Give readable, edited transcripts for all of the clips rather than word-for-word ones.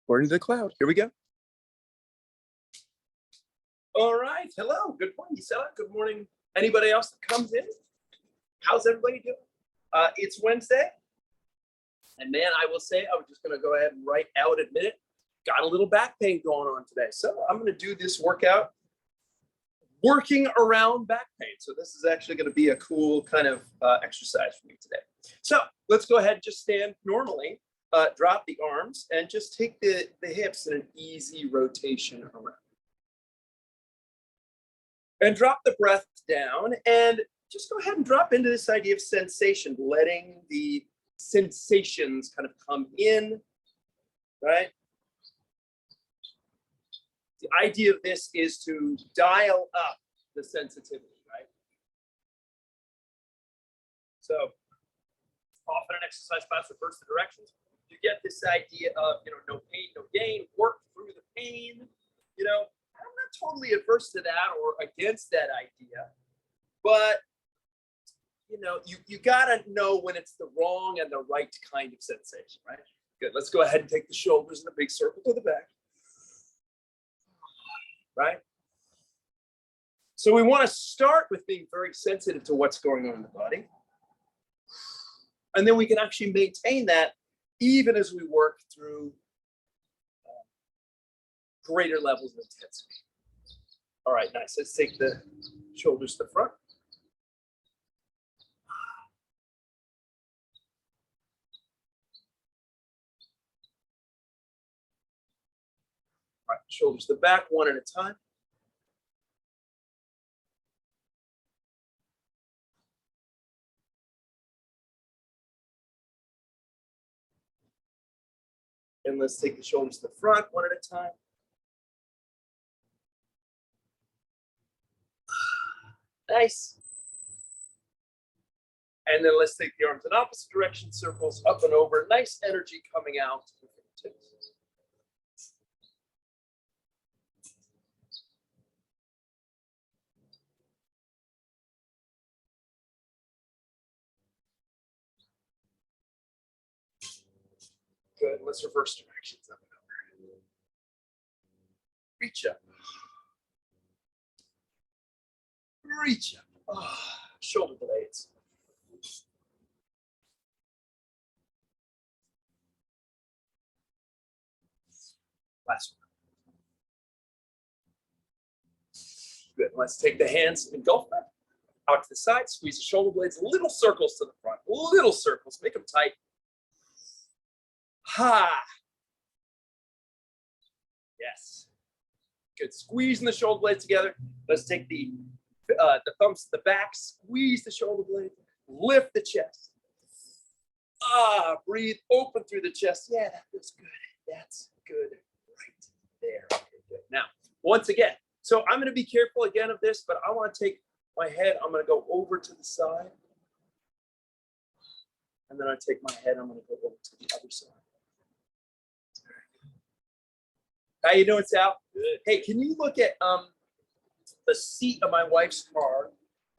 According to the cloud. Here we go. All right. Hello. Good morning, Gisela. Good morning. Anybody else that comes in? How's everybody doing? It's Wednesday. And man, I will say, I was just going to go ahead and right out admit it. Got a little back pain going on today. So I'm going to do this workout working around back pain. So this is actually going to be a cool kind of exercise for me today. So let's go ahead and just stand normally. Drop the arms and just take the hips in an easy rotation around. And drop the breath down and just go ahead and drop into this idea of sensation, letting the sensations kind of come in, right? The idea of this is to dial up the sensitivity, right? So often an exercise class refers to directions. You get this idea of, no pain, no gain, work through the pain, I'm not totally adverse to that or against that idea, but you gotta know when it's the wrong and the right kind of sensation, right? Good. Let's go ahead and take the shoulders in a big circle to the back, right? So we want to start with being very sensitive to what's going on in the body, and then we can actually maintain that even as we work through greater levels of intensity. All right, nice. Let's take the shoulders to the front. All right, shoulders to the back, one at a time. And let's take the shoulders to the front, one at a time. Nice. And then let's take the arms in opposite direction, circles up and over. Nice energy coming out. Good. Let's reverse directions up and over. Reach up. Reach up. Oh, shoulder blades. Last one. Good. Let's take the hands, engulf them out to the side, squeeze the shoulder blades, little circles to the front, little circles, make them tight. Ha. Yes. Good. Squeezing the shoulder blades together. Let's take the thumbs to the back, squeeze the shoulder blade, lift the chest. Breathe open through the chest. Yeah, that feels good. That's good right there. Okay, good. Now, once again, so I'm going to be careful again of this, but I want to take my head, I'm going to go over to the side. And then I take my head, I'm going to go over to the other side. How you doing, Sal? Good. Hey, can you look at the seat of my wife's car?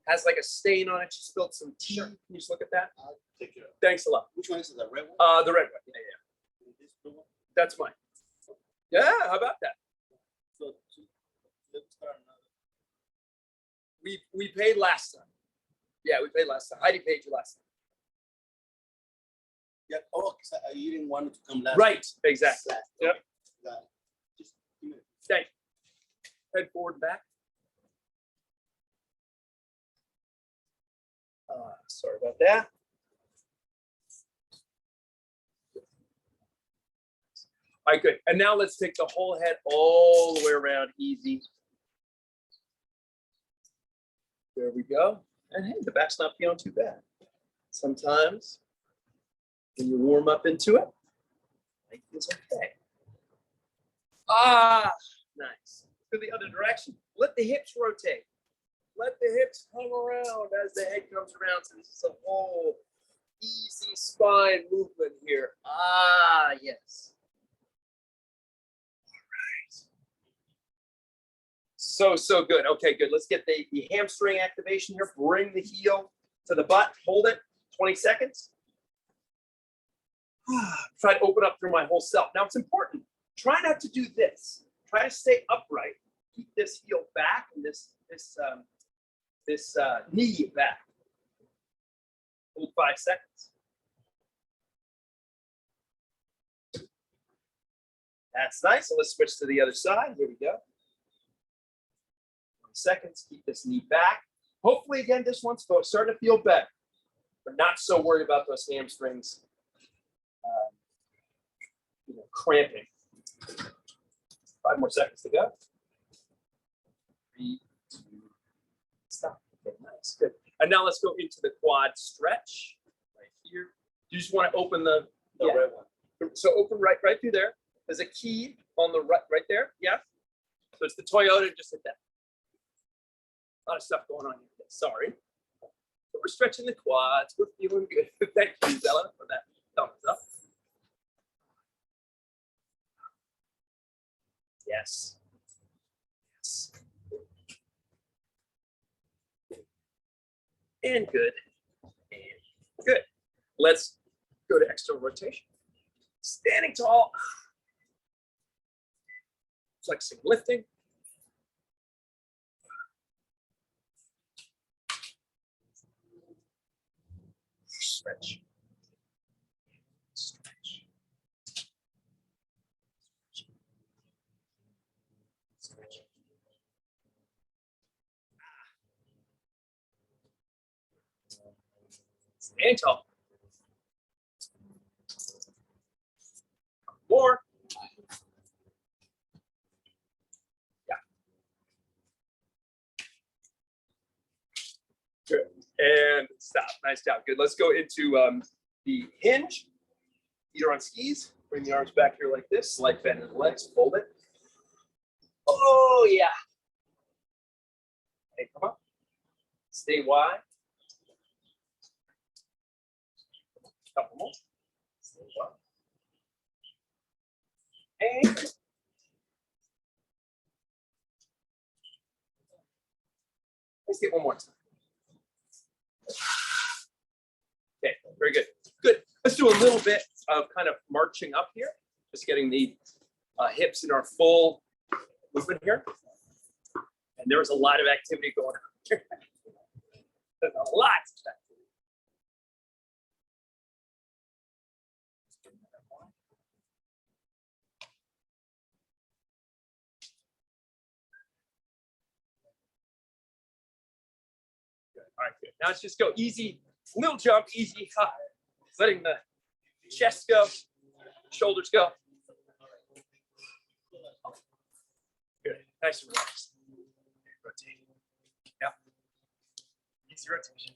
Has like a stain on it. She spilled some tea. Sure. Can you just look at that? I'll take care of it. Thanks a lot. Which one is it? The red one? The red one. Yeah, yeah. That's mine. Yeah, how about that? So let's start another. We paid last time. Yeah, we paid last time. Heidi paid you last time. Yeah. Oh, you didn't want it to come last. Right. Time. Exactly. Yep. Got it. Just a minute. Thank you. Head forward and back. Sorry about that. All right, good. And now let's take the whole head all the way around, easy. There we go. And hey, the back's not feeling too bad. Sometimes when you warm up into it, it feels okay. Nice. To the other direction. Let the hips rotate. Let the hips come around as the head comes around. So this is a whole easy spine movement here. Yes. All right. So good. Okay, good. Let's get the hamstring activation here. Bring the heel to the butt. Hold it 20 seconds. Try to open up through my whole self. Now it's important. Try not to do this. Try to stay upright. Keep this heel back and this knee back. Hold 5 seconds. That's nice. So let's switch to the other side. Here we go. 20 seconds. Keep this knee back. Hopefully, again, this one's starting to feel better. We're not so worried about those hamstrings cramping. 5 more seconds to go. 3, 2, stop. Okay, nice, good. And now let's go into the quad stretch right here. You just want to open the right one. So open right through there. There's a key on the right there. Yeah. So it's the Toyota. Just hit that. A lot of stuff going on here. Sorry. But we're stretching the quads. We're feeling good. Thank you, Zella, for that thumbs up. Yes. Yes. And good. And good. Let's go to external rotation. Standing tall. Flexing, lifting. Stretch. Stretch. Stretch. Standing tall. More. Yeah. Good. And stop. Nice job. Good. Let's go into the hinge. Either on skis. Bring the arms back here like this. Slight bend in the legs. Fold it. Oh, yeah. Hey, come on. Stay wide. Couple more. Stay wide. And let's get one more time. Okay, very good. Good. Let's do a little bit of kind of marching up here. Just getting the hips in our full movement here. And there was a lot of activity going on here. There's a lot of activity. Good. All right, good. Now let's just go easy, little jump, easy, high. Letting the chest go, shoulders go. Good. Nice and relaxed. Rotate. Yeah. Easy rotation.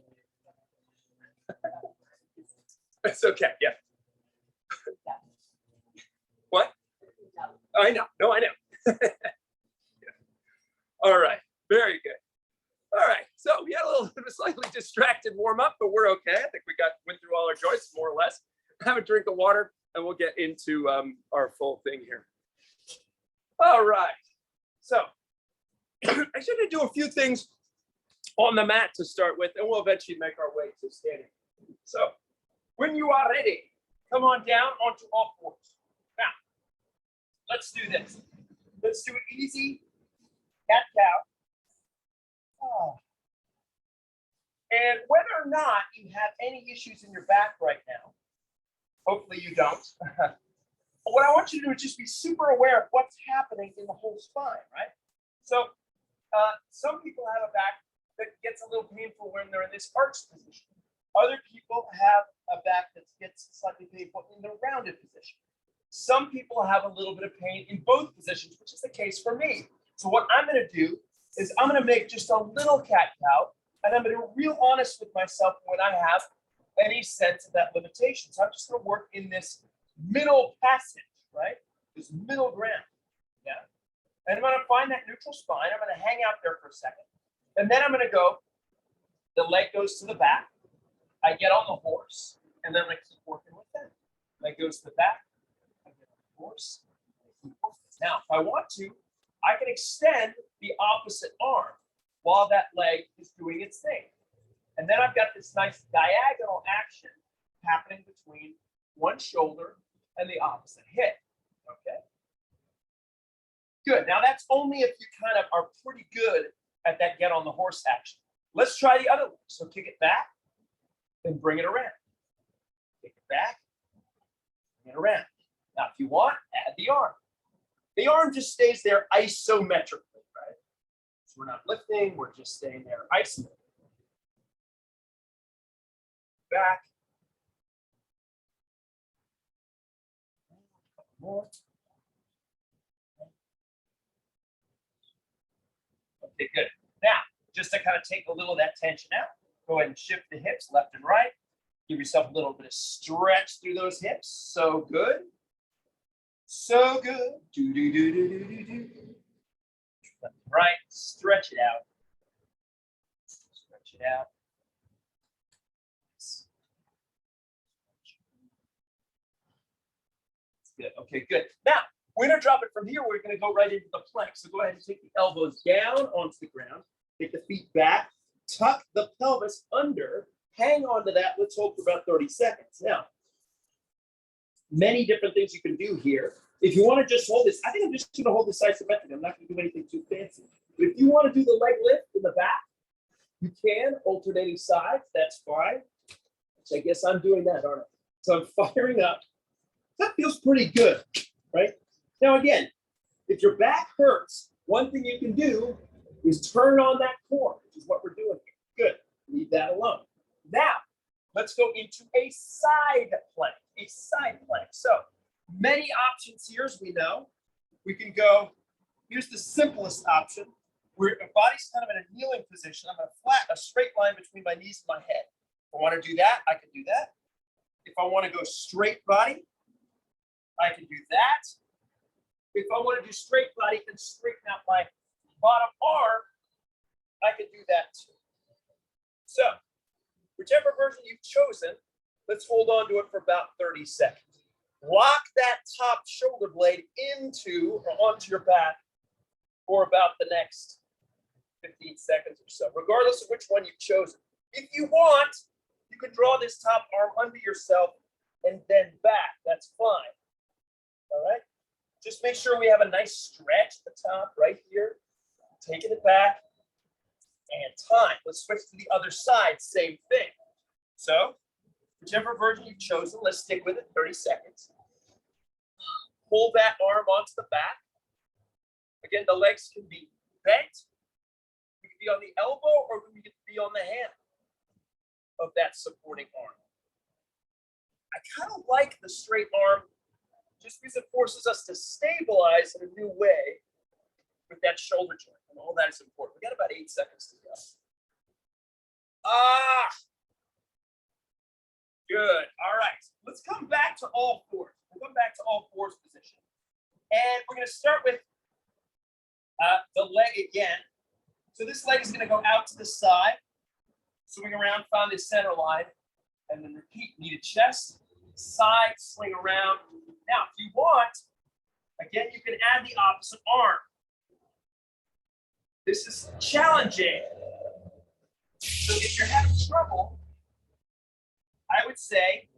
It's okay. Yeah. What? I know. No, I know. Yeah. All right. Very good. All right. So we had a little bit of a slightly distracted warm up, but we're okay. I think we went through all our joints more or less. Have a drink of water, and we'll get into our full thing here. All right. So I should do a few things on the mat to start with, and we'll eventually make our way to standing. So when you are ready, come on down onto all fours. Now, let's do this. Let's do it easy. Cat-cow. Oh. And whether or not you have any issues in your back right now, hopefully you don't. What I want you to do is just be super aware of what's happening in the whole spine, right? So some people have a back that gets a little painful when they're in this arched position. Other people have a back that gets slightly painful in the rounded position. Some people have a little bit of pain in both positions, which is the case for me. So what I'm going to do is I'm going to make just a little cat-cow, and I'm going to be real honest with myself when I have any sense of that limitation. So I'm just going to work in this middle passage, right? This middle ground, yeah? And I'm going to find that neutral spine. I'm going to hang out there for a second. And then I'm going to go, the leg goes to the back. I get on the horse, and then I'm going to keep working with that. Leg goes to the back. I get on the horse. Now, if I want to, I can extend the opposite arm while that leg is doing its thing. And then I've got this nice diagonal action happening between one shoulder, and the opposite hip. Okay. Good. Now that's only if you kind of are pretty good at that get on the horse action. Let's try the other one. So kick it back, then bring it around. Kick it back, bring it around. Now, if you want, add the arm. The arm just stays there isometrically, right? So we're not lifting, we're just staying there isometrically. Back. More. Okay, good. Now, just to kind of take a little of that tension out, go ahead and shift the hips left and right. Give yourself a little bit of stretch through those hips. So good. So good. Do, do, do, do, do, do, do. Left and right. Stretch it out. Stretch it out. Good. Okay, good. Now, we're going to drop it from here. We're going to go right into the plank. So go ahead and take the elbows down onto the ground. Take the feet back. Tuck the pelvis under. Hang on to that. Let's hold for about 30 seconds. Now, many different things you can do here. If you want to just hold this, I think I'm just going to hold this isometric. I'm not going to do anything too fancy. But if you want to do the leg lift in the back, you can, alternating sides. That's fine. So I guess I'm doing that, aren't I? So I'm firing up. That feels pretty good, right? Now, again, if your back hurts, one thing you can do is turn on that core, which is what we're doing here. Good. Leave that alone. Now, let's go into a side plank. A side plank. So, many options here, as we know. We can go, here's the simplest option, where the body's kind of in a kneeling position. I'm going to flat a straight line between my knees and my head. If I want to do that, I can do that. If I want to go straight body, I can do that. If I want to do straight body and straighten out my bottom arm, I can do that too. So, whichever version you've chosen, let's hold on to it for about 30 seconds. Lock that top shoulder blade into or onto your back for about the next 15 seconds or so, regardless of which one you've chosen. If you want, you can draw this top arm under yourself and then back. That's fine. All right, just make sure we have a nice stretch at the top right here. Taking it back and time. Let's switch to the other side, same thing. So, whichever version you've chosen, let's stick with it, 30 seconds. Pull that arm onto the back. Again, the legs can be bent. We can be on the elbow or we can be on the hand of that supporting arm. I kind of like the straight arm just because it forces us to stabilize in a new way with that shoulder joint, and all that is important. We got about 8 seconds to go. Good. All right. Let's come back to all fours. We'll come back to all fours position. And we're going to start with the leg again. So this leg is going to go out to the side, swing around, find the center line, and then repeat. Knee to chest, side, swing around. Now, if you want, again, you can add the opposite arm. This is challenging. So if you're having trouble, I would say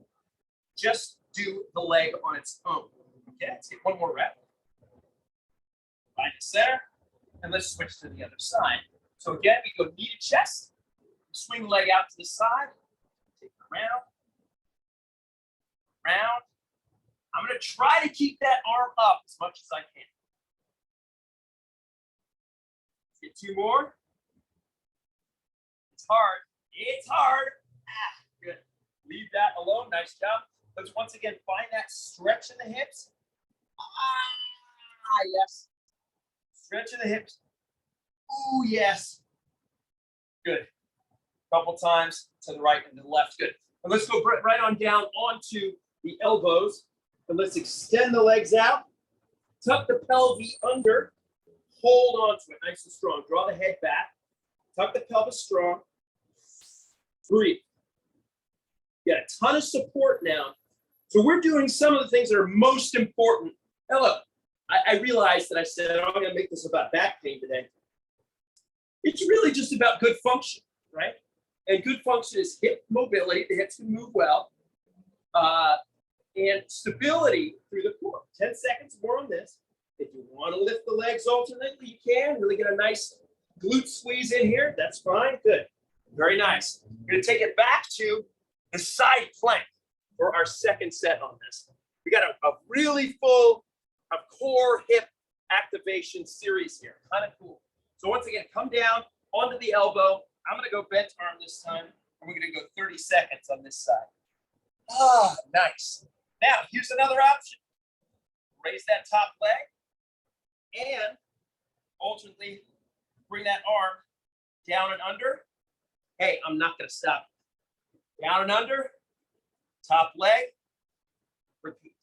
just do the leg on its own. Okay, let's get one more rep. Find the center, and let's switch to the other side. So again, we go knee to chest, swing the leg out to the side, take it around. I'm going to try to keep that arm up as much as I can. Let's get two more. It's hard. It's hard. Good. Leave that alone. Nice job. Let's once again find that stretch in the hips. Yes. Stretch in the hips. Ooh, yes. Good. Couple times to the right and to the left. Good. And let's go right on down onto the elbows. And let's extend the legs out. Tuck the pelvis under. Hold on to it nice and strong. Draw the head back. Tuck the pelvis strong. Breathe. Get a ton of support now. So we're doing some of the things that are most important. Now look, I realized that I said, I'm going to make this about back pain today. It's really just about good function, right? And good function is hip mobility. The hips can move well. and stability through the core. 10 seconds more on this. If you want to lift the legs alternately, you can. Really get a nice glute squeeze in here. That's fine. Good. Very nice. We're going to take it back to the side plank for our second set on this. We got a really full core hip activation series here. Kind of cool. So once again, come down onto the elbow. I'm going to go bent arm this time, and we're going to go 30 seconds on this side. Ah, nice. Now, here's another option. Raise that top leg and alternately bring that arm down and under. Hey, I'm not going to stop. Down and under, top leg, repeat.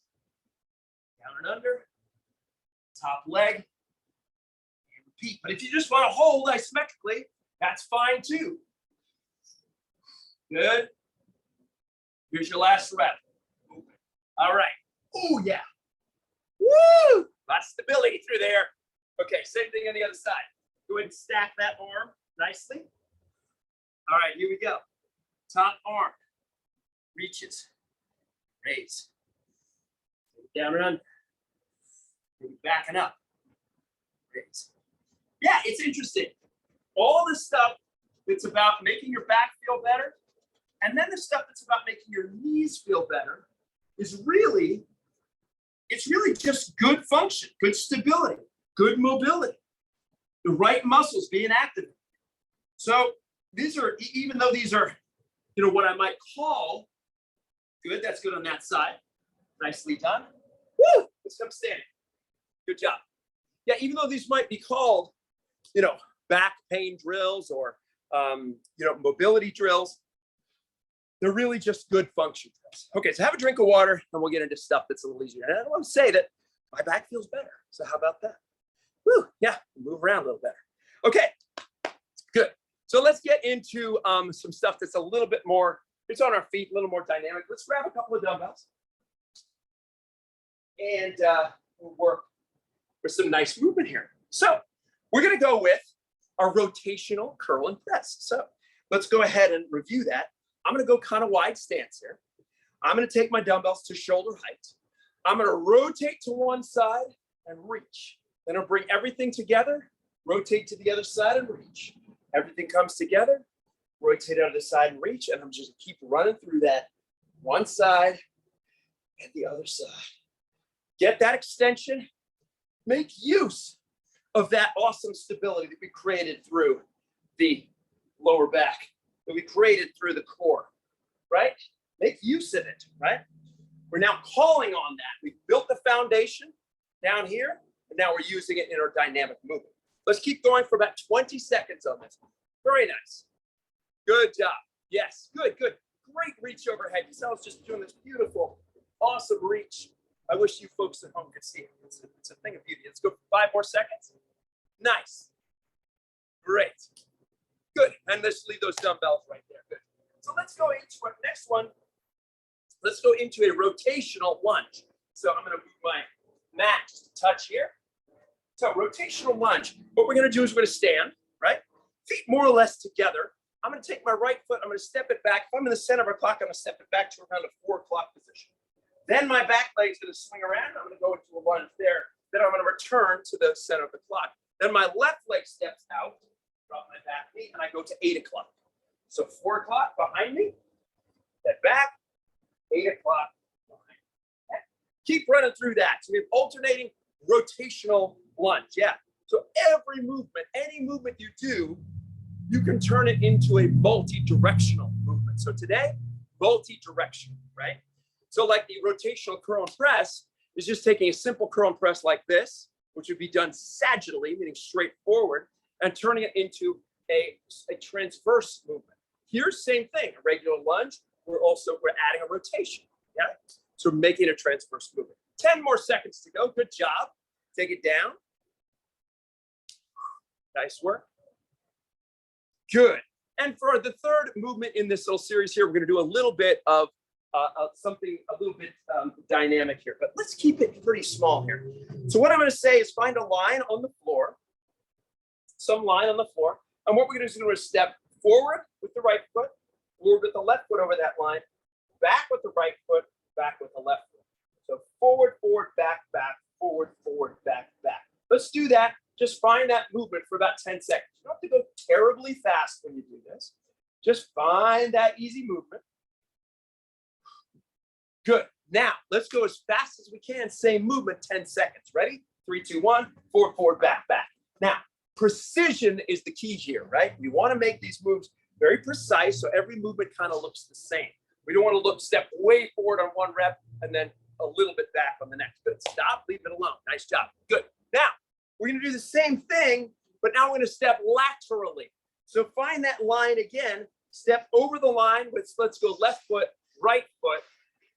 Down and under, top leg, and repeat. But if you just want to hold isometrically, that's fine too. Good. Here's your last rep. All right. Oh, yeah. Woo! Lots of stability through there. Okay, same thing on the other side. Go ahead and stack that arm nicely. All right, here we go. Top arm reaches, raise, down and under, maybe backing up, raise. Yeah, it's interesting. All the stuff that's about making your back feel better, and then the stuff that's about making your knees feel better is really, it's really just good function, good stability, good mobility, the right muscles being activated. So these are, even though these are, you know, what I might call good, that's good on that side. Nicely done. Woo! Let's come standing. Good job. Yeah, even though these might be called, you know, back pain drills or, you know, mobility drills, they're really just good function drills. Okay, so have a drink of water and we'll get into stuff that's a little easier. And I want to say that my back feels better. So how about that? Woo, yeah, move around a little better. Okay, good. So let's get into some stuff that's a little bit more, it's on our feet, a little more dynamic. Let's grab a couple of dumbbells and we'll work with some nice movement here. So we're gonna go with our rotational curl and press. So let's go ahead and review that. I'm gonna go kind of wide stance here. I'm gonna take my dumbbells to shoulder height. I'm gonna rotate to one side and reach. Then I'll bring everything together, rotate to the other side and reach. Everything comes together, rotate out of the side and reach, and I'm just keep running through that one side and the other side. Get that extension, make use of that awesome stability that we created through the lower back, that we created through the core, right? Make use of it, right? We're now calling on that. We've built the foundation down here, and now we're using it in our dynamic movement. Let's keep going for about 20 seconds on this. Very nice. Good job. Yes, good, good. Great reach overhead. You saw us just doing this beautiful, awesome reach. I wish you folks at home could see it. It's a thing of beauty. Let's go for 5 more seconds. Nice. Great. Good. And let's leave those dumbbells right there. Good. So let's go into our next one. Let's go into a rotational lunge. So I'm going to move my mat just a touch here. So rotational lunge. What we're going to do is we're going to stand, right? Feet more or less together. I'm going to take my right foot. I'm going to step it back. If I'm in the center of our clock, I'm going to step it back to around the 4 o'clock position. Then my back leg is going to swing around. I'm going to go into a lunge there. Then I'm going to return to the center of the clock. Then my left leg steps out, drop my back knee, and I go to 8 o'clock. So 4 o'clock behind me, then back, 8 o'clock behind me. Keep running through that. So we have alternating rotational lunge. Yeah. So every movement, any movement you do, you can turn it into a multi-directional movement. So today, multi-directional, right? So like the rotational curl and press is just taking a simple curl and press like this, which would be done sagittally, meaning straight forward, and turning it into a transverse movement. Here's same thing, a regular lunge. We're adding a rotation, yeah? So making a transverse movement. 10 more seconds to go. Good job. Take it down. Nice work. Good. And for the third movement in this little series here, we're going to do a little bit of something a little bit dynamic here, but let's keep it pretty small here. So what I'm going to say is find a line on the floor, some line on the floor. And what we're going to do is we're going to step forward with the right foot, forward with the left foot over that line, back with the right foot, back with the left foot. So forward, forward, back, back, forward, forward, back, back. Let's do that. Just find that movement for about 10 seconds. You don't have to go terribly fast when you do this. Just find that easy movement. Good. Now, let's go as fast as we can. Same movement, 10 seconds. Ready? 3, 2, 1. Forward, forward, back, back. Now, precision is the key here, right? We want to make these moves very precise so every movement kind of looks the same. We don't want to step way forward on one rep and then a little bit back on the next. Good. Stop. Leave it alone. Nice job. Good. Now, we're going to do the same thing, but now we're going to step laterally. So find that line again. Step over the line with, let's go left foot, right foot,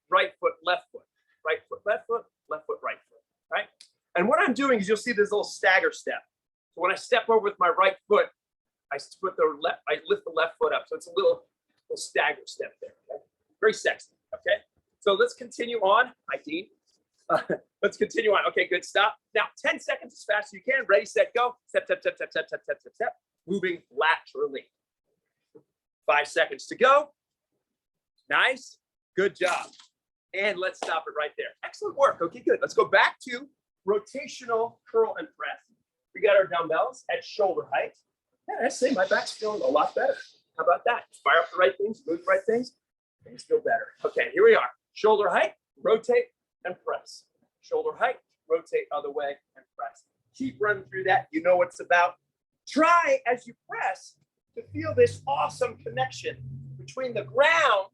right foot, left foot, right foot, left foot, left foot, right foot, right? And what I'm doing is you'll see this little stagger step. So when I step over with my right foot, I lift the left foot up. So it's a little stagger step there. Okay? Very sexy. Okay. So let's continue on. Hi, Dean. Let's continue on. Okay, good. Stop. Now, 10 seconds as fast as you can. Ready, set, go. Step, step, step, step, step, step, step, step, step. Moving laterally. 5 seconds to go. Nice. Good job. And let's stop it right there. Excellent work. Okay, good. Let's go back to rotational curl and press. We got our dumbbells at shoulder height. Yeah, I say my back's feeling a lot better. How about that? Fire up the right things, move the right things. Things feel better. Okay, here we are. Shoulder height, rotate, and press. Shoulder height, rotate other way, and press. Keep running through that. You know what it's about. Try, as you press, to feel this awesome connection between the ground,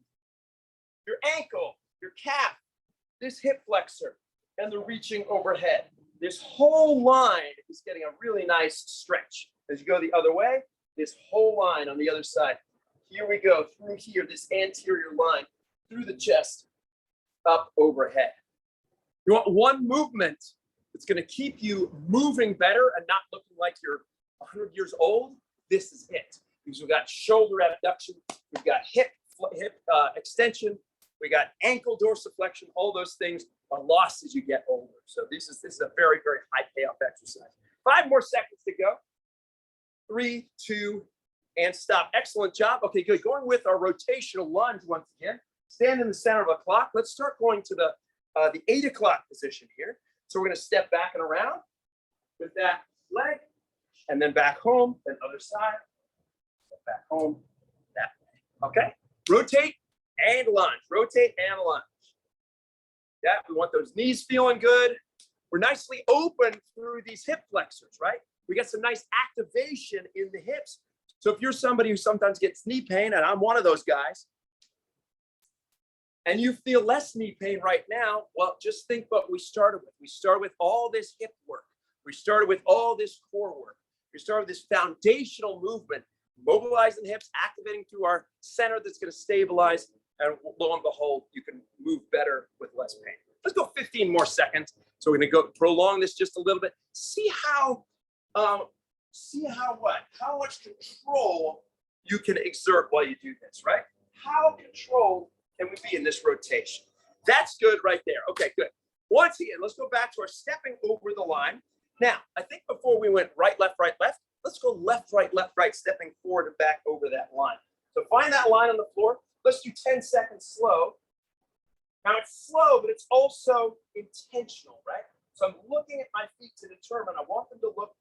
your ankle, your calf, this hip flexor, and the reaching overhead. This whole line is getting a really nice stretch. As you go the other way, this whole line on the other side. Here we go, through here, this anterior line, through the chest, up overhead. You want one movement that's going to keep you moving better and not looking like you're 100 years old. This is it. Because we've got shoulder abduction, we've got hip extension, we got ankle dorsiflexion. All those things are lost as you get older. So this is a very, very high payoff exercise. 5 more seconds to go. 3, 2, and stop. Excellent job. Okay, good. Going with our rotational lunge once again. Stand in the center of a clock. Let's start going to the 8 o'clock position here. So we're going to step back and around with that leg, and then back home, then other side, back home, that way. Okay, rotate and lunge, rotate and lunge. Yeah, we want those knees feeling good. We're nicely open through these hip flexors, right? We got some nice activation in the hips. So if you're somebody who sometimes gets knee pain, and I'm one of those guys, and you feel less knee pain right now, well, just think what we started with. We started with all this hip work. We started with all this core work. We started with this foundational movement, mobilizing the hips, activating through our center that's going to stabilize, and lo and behold, you can move better with less pain. Let's go 15 more seconds. So we're going to go prolong this just a little bit. See how much control you can exert while you do this, right? How controlled can we be in this rotation? That's good right there. Okay, good. Once again, let's go back to our stepping over the line. Now, I think before we went right, left, let's go left, right, stepping forward and back over that line. So find that line on the floor. Let's do 10 seconds slow. Now it's slow, but it's also intentional, right? So I'm looking at my feet to determine, I want them to look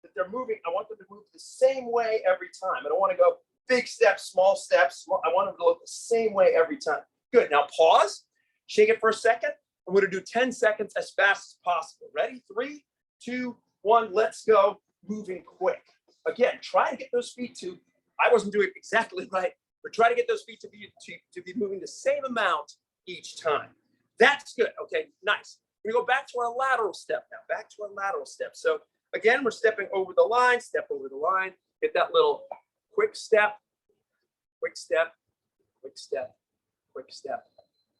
that they're moving. I want them to move the same way every time. I don't want to go big steps, small steps. I want them to look the same way every time. Good. Now pause, shake it for a second. I'm going to do 10 seconds as fast as possible. Ready? 3, 2, 1, let's go. Moving quick. Again, try to get those feet to, I wasn't doing it exactly right, but try to get those feet to be moving the same amount each time. That's good. Okay, nice. We go back to our lateral step now. Back to our lateral step. So again, we're stepping over the line, step over the line, get that little quick step, quick step, quick step, quick step,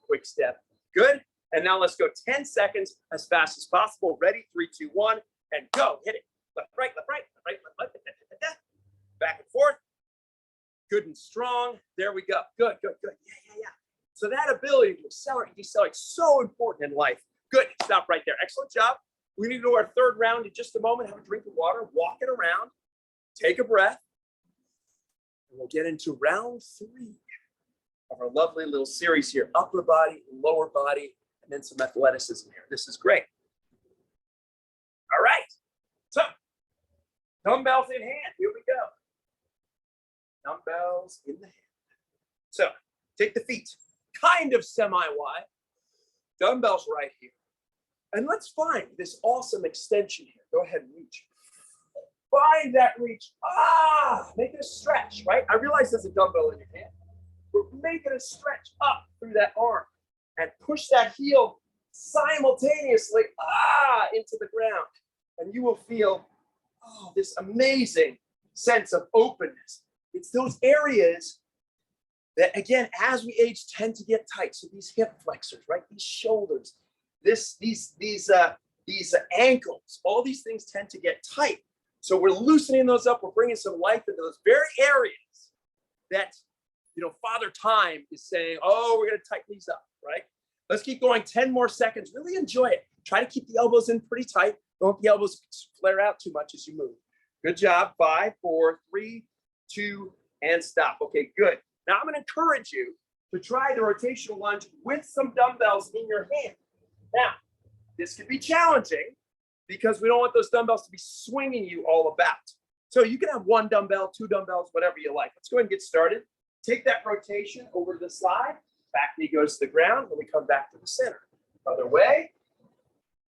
quick step. Good. And now let's go 10 seconds as fast as possible. Ready? 3, 2, 1, and go. Hit it. Left, right, left, right, left, right, left, left. Back and forth. Good and strong. There we go. Good, good, good. Yeah. So that ability to accelerate and decelerate is so important in life. Good. Stop right there. Excellent job. We're going to do our third round in just a moment. Have a drink of water. Walk it around. Take a breath. And we'll get into round 3 of our lovely little series here. Upper body, lower body, and then some athleticism here. This is great. All right. So dumbbells in hand. Here we go. Dumbbells in the hand. So take the feet kind of semi-wide. Dumbbells right here. And let's find this awesome extension here. Go ahead and reach. Find that reach. Make it a stretch, right? I realize there's a dumbbell in your hand. But make it a stretch up through that arm and push that heel simultaneously into the ground. And you will feel this amazing sense of openness. It's those areas that, again, as we age, tend to get tight. So these hip flexors, right? These shoulders, these ankles, all these things tend to get tight. So we're loosening those up. We're bringing some life into those very areas that, Father Time is saying, we're going to tighten these up, right? Let's keep going. 10 more seconds. Really enjoy it. Try to keep the elbows in pretty tight. Don't let the elbows flare out too much as you move. Good job. 5, 4, 3, 2, and stop. Okay, good. Now I'm going to encourage you to try the rotational lunge with some dumbbells in your hand. Now, this can be challenging because we don't want those dumbbells to be swinging you all about. So you can have 1 dumbbell, 2 dumbbells, whatever you like. Let's go ahead and get started. Take that rotation over to the side. Back knee goes to the ground, and we come back to the center. Other way.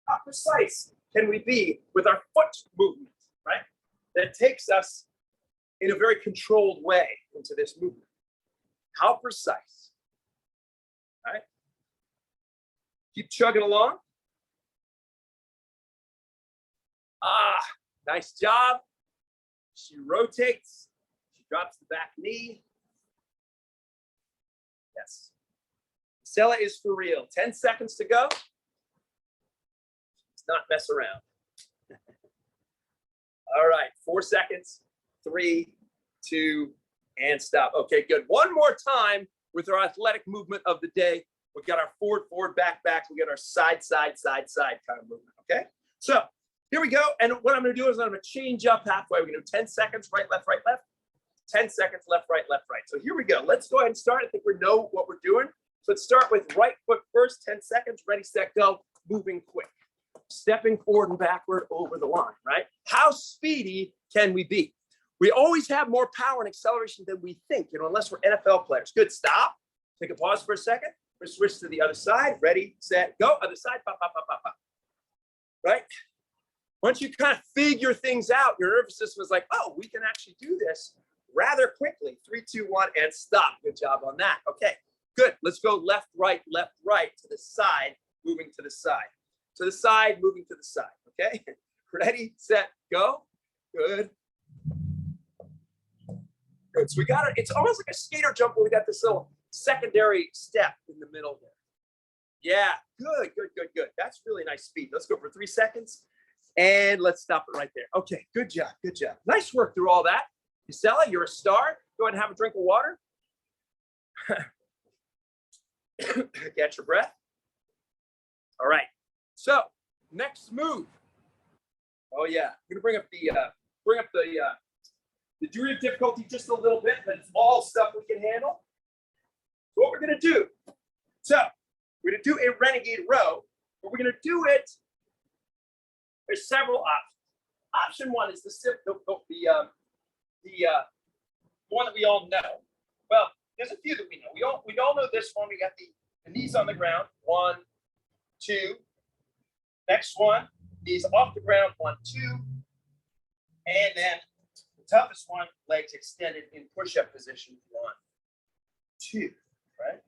How precise can we be with our foot movement, right? That takes us in a very controlled way into this movement. How precise, right? Keep chugging along. Nice job. She rotates. She drops the back knee. Yes. Stella is for real. 10 seconds to go. Let's not mess around. All right, 4 seconds. 3, 2, and stop. Okay, good. One more time with our athletic movement of the day. We got our forward, back. We got our side kind of movement. Okay, so here we go. And what I'm going to do is I'm going to change up halfway. We're going to do 10 seconds, right, left. 10 seconds, left, right. So here we go. Let's go ahead and start. I think we know what we're doing. So let's start with right foot first, 10 seconds, ready, set, go, moving quick. Stepping forward and backward over the line, right? How speedy can we be? We always have more power and acceleration than we think, unless we're NFL players. Good, stop. Take a pause for a second. We're switch to the other side. Ready, set, go. Other side, pop. Right? Once you kind of figure things out, your nervous system is like, we can actually do this rather quickly. 3, 2, 1, and stop. Good job on that. Okay, good. Let's go left, right, to the side, moving to the side. To the side, moving to the side. Okay, ready, set, go. Good. Good. So we got it. It's almost like a skater jump where we got this little secondary step in the middle there. Yeah, good. That's really nice speed. Let's go for 3 seconds. And let's stop it right there. Okay, good job. Nice work through all that. Gisela, you're a star. Go ahead and have a drink of water. Get your breath. All right. So next move. Oh yeah, I'm gonna bring up the degree of difficulty just a little bit, but it's all stuff we can handle. So what we're gonna do? So we're gonna do a renegade row, but we're gonna do it. There's several options. Option 1 is the one that we all know. Well, there's a few that we know. We all know this one. We got the knees on the ground. 1, 2. Next one, knees off the ground. 1, 2. And then the toughest one, legs extended in push-up position. 1, 2. Right?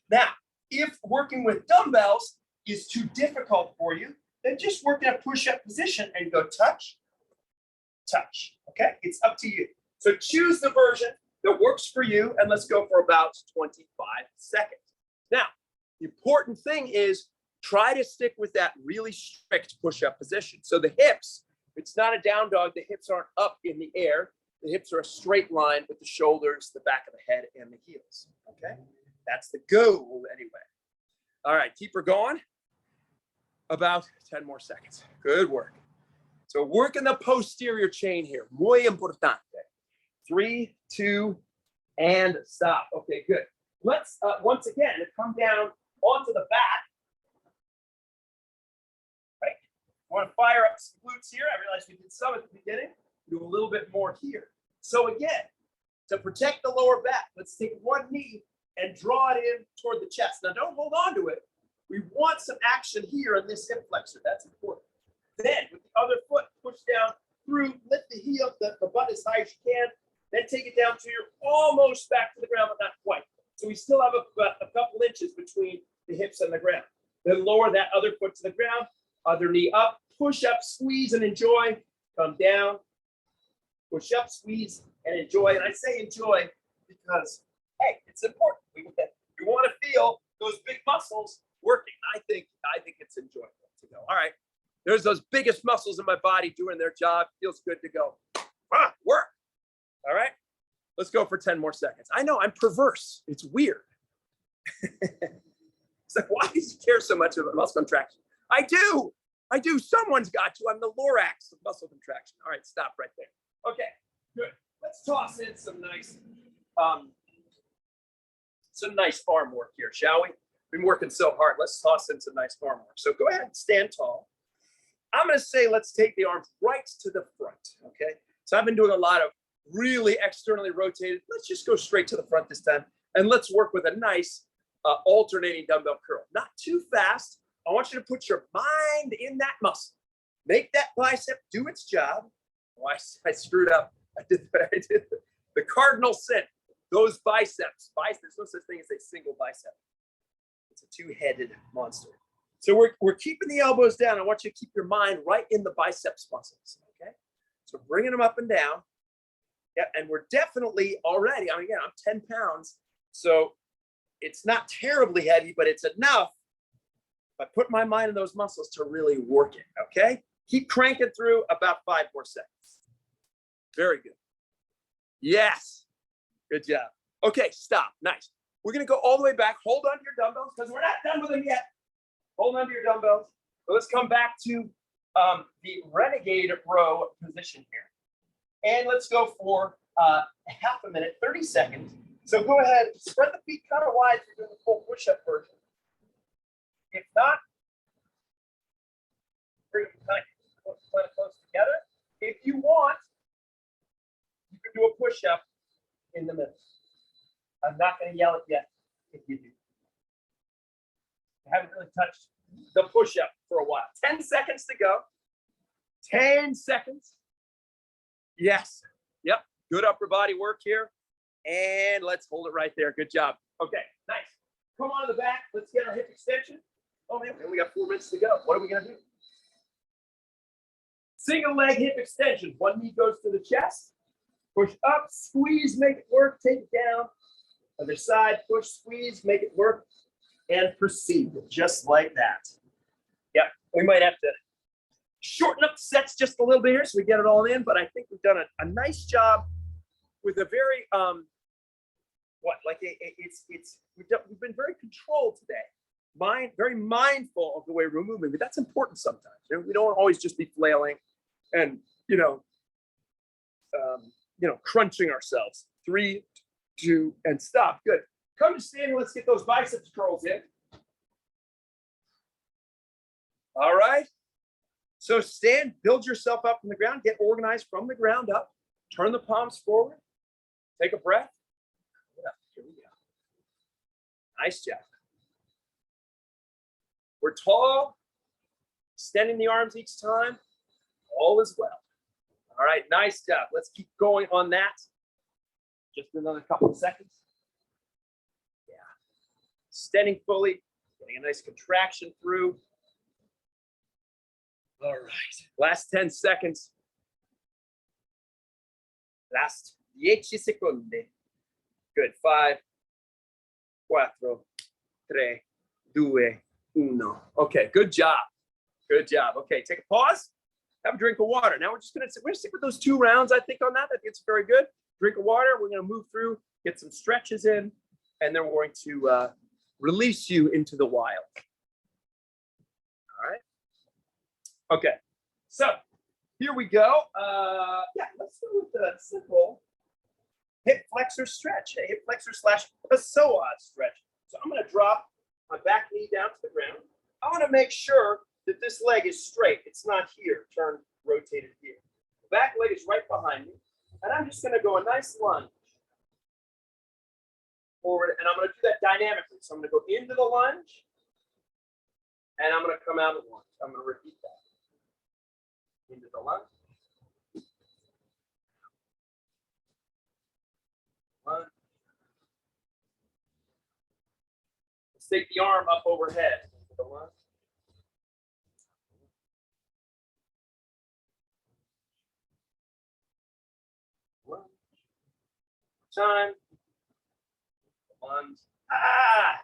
Now, if working with dumbbells is too difficult for you, then just work in a push-up position and go touch. Okay? It's up to you. So choose the version that works for you, and let's go for about 25 seconds. Now, the important thing is try to stick with that really strict push-up position. So the hips, it's not a down dog. The hips aren't up in the air. The hips are a straight line with the shoulders, the back of the head, and the heels. Okay? That's the goal anyway. All right, keep her going. About 10 more seconds. Good work. So working the posterior chain here. Muy importante. 3, 2, and stop. Okay, good. Let's, once again, come down onto the back. want to fire up some glutes here. I realized we did some at the beginning. Do a little bit more here. So again, to protect the lower back, let's take one knee and draw it in toward the chest. Now don't hold on to it. We want some action here on this hip flexor. That's important. Then with the other foot, push down through, lift the heel, the butt as high as you can. Then take it down to you're almost back to the ground, but not quite. So we still have a couple inches between the hips and the ground. Then lower that other foot to the ground, other knee up, push up, squeeze and enjoy. Come down, push up, squeeze and enjoy. And I say enjoy because, hey, it's important. We want to feel those big muscles working. I think it's enjoyable to go. All right, there's those biggest muscles in my body doing their job. Feels good to go. Work. All right, let's go for 10 more seconds. I know I'm perverse. It's weird. It's like, why do you care so much about muscle contraction? I do. Someone's got to. I'm the Lorax of muscle contraction. All right, stop right there. Okay, good. Let's toss in some nice arm work here, shall we? Been working so hard. Let's toss in some nice arm work. So go ahead and stand tall. I'm going to say let's take the arms right to the front. Okay. So I've been doing a lot of really externally rotated. Let's just go straight to the front this time, and let's work with a nice alternating dumbbell curl. Not too fast. I want you to put your mind in that muscle. Make that bicep do its job. Oh, I screwed up. I did the cardinal sin. Those biceps. There's no such thing as a single bicep. It's a two-headed monster. So we're keeping the elbows down. I want you to keep your mind right in the biceps muscles. Okay. So bringing them up and down. Yeah, and we're definitely already. I mean, again, I'm 10 pounds, so it's not terribly heavy, but it's enough. If I put my mind in those muscles to really work it. Okay. Keep cranking through about 5 more seconds. Very good. Yes. Good job. Okay, stop. Nice. We're going to go all the way back. Hold on to your dumbbells because we're not done with them yet. Hold on to your dumbbells. So let's come back to the renegade row position here. And let's go for half a minute, 30 seconds. So go ahead, spread the feet kind of wide if you're doing the full push-up version. If not, bring them kind of close together. If you want, you can do a push-up in the middle. I'm not going to yell it yet if you do. I haven't really touched the push-up for a while. 10 seconds to go. 10 seconds. Yes. Yep. Good upper body work here. And let's hold it right there. Good job. Okay. Nice. Come on to the back. Let's get our hip extension. Oh, man, we got 4 minutes to go. What are we going to do? Single leg hip extension. One knee goes to the chest. Push up, squeeze, make it work. Take it down. Other side, push, squeeze, make it work. And proceed just like that. Yep. We might have to shorten up the sets just a little bit here so we get it all in, but I think we've done a nice job with a very we've been very controlled today. Very mindful of the way we're moving, but that's important sometimes. You know, we don't always just be flailing and crunching ourselves. 3, 2, and stop. Good. Come to standing. Let's get those biceps curls in. All right. So stand, build yourself up from the ground, get organized from the ground up, turn the palms forward, take a breath. Here we go. Nice job. We're tall, extending the arms each time. All is well. All right, nice job. Let's keep going on that. Just another couple of seconds. Yeah. Extending fully, getting a nice contraction through. All right, last 10 seconds. Last 10 secondi. Good, 5, 4, 3, 2, 1. Okay, good job. Good job. Okay, take a pause. Have a drink of water. Now we're going to stick with those 2 rounds, I think, on that. I think it's very good. Drink of water. We're going to move through, get some stretches in, and then we're going to release you into the wild. All right. Okay, so here we go. Let's go with a simple hip flexor stretch, a hip flexor / psoas stretch. So I'm going to drop my back knee down to the ground. I want to make sure that this leg is straight. It's not here, turned, rotated here. The back leg is right behind me. And I'm just gonna go a nice lunge forward, and I'm gonna do that dynamically. So I'm gonna go into the lunge, and I'm gonna come out of the lunge. I'm gonna repeat that. Into the lunge. Lunge. Let's take the arm up overhead. Into the lunge. Lunge. Time. Lunge.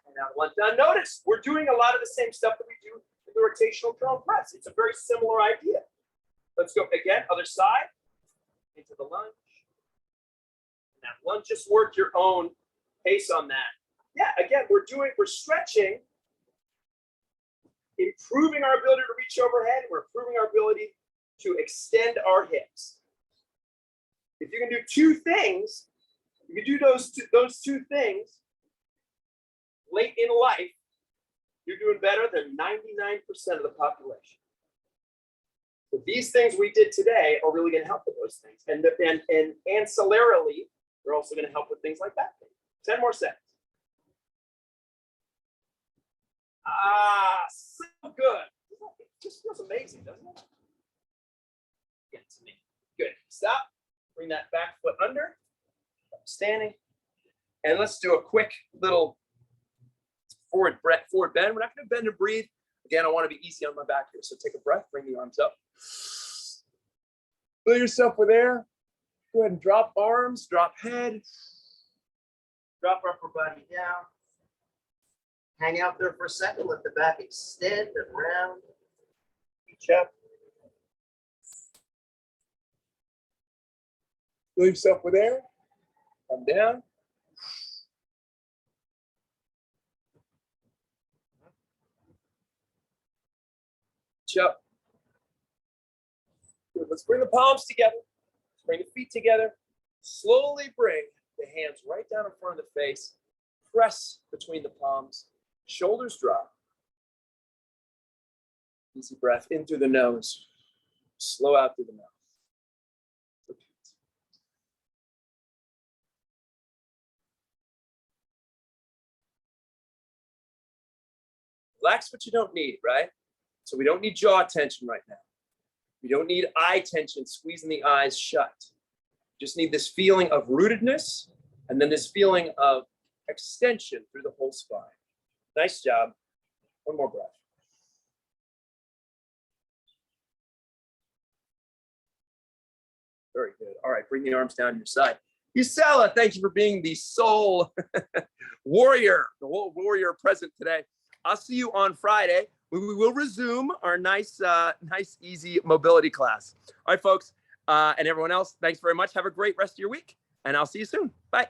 And now lunge. Now notice we're doing a lot of the same stuff that we do in the rotational curl press. It's a very similar idea. Let's go again, other side, into the lunge. Now lunge, just work your own pace on that. Yeah, again, we're stretching, improving our ability to reach overhead. We're improving our ability to extend our hips. If you can do two things, you can do those two things late in life, you're doing better than 99% of the population. So these things we did today are really going to help with those things. And ancillarily, they're also going to help with things like back pain. 10 more seconds. So good. It just feels amazing, doesn't it? Yeah, to me. Good. Stop. Bring that back foot under. Standing. And let's do a quick little forward bend. We're not going to bend and breathe. Again, I want to be easy on my back here. So take a breath, bring the arms up. Fill yourself with air. Go ahead and drop arms, drop head. Drop upper body down. Hang out there for a second. Let the back extend and round. Reach up. Fill yourself with air. Come down. Up. Good. Let's bring the palms together. Let's bring the feet together. Slowly bring the hands right down in front of the face. Press between the palms. Shoulders drop. Easy breath in through the nose. Slow out through the mouth. Repeat. Relax what you don't need, right? So we don't need jaw tension right now. We don't need eye tension, squeezing the eyes shut. Just need this feeling of rootedness and then this feeling of extension through the whole spine. Nice job. One more breath. Very good. All right, bring the arms down to your side. Yusela, thank you for being the sole warrior, the whole warrior present today. I'll see you on Friday. We will resume our nice, easy mobility class. All right, folks, and everyone else, thanks very much. Have a great rest of your week, and I'll see you soon. Bye.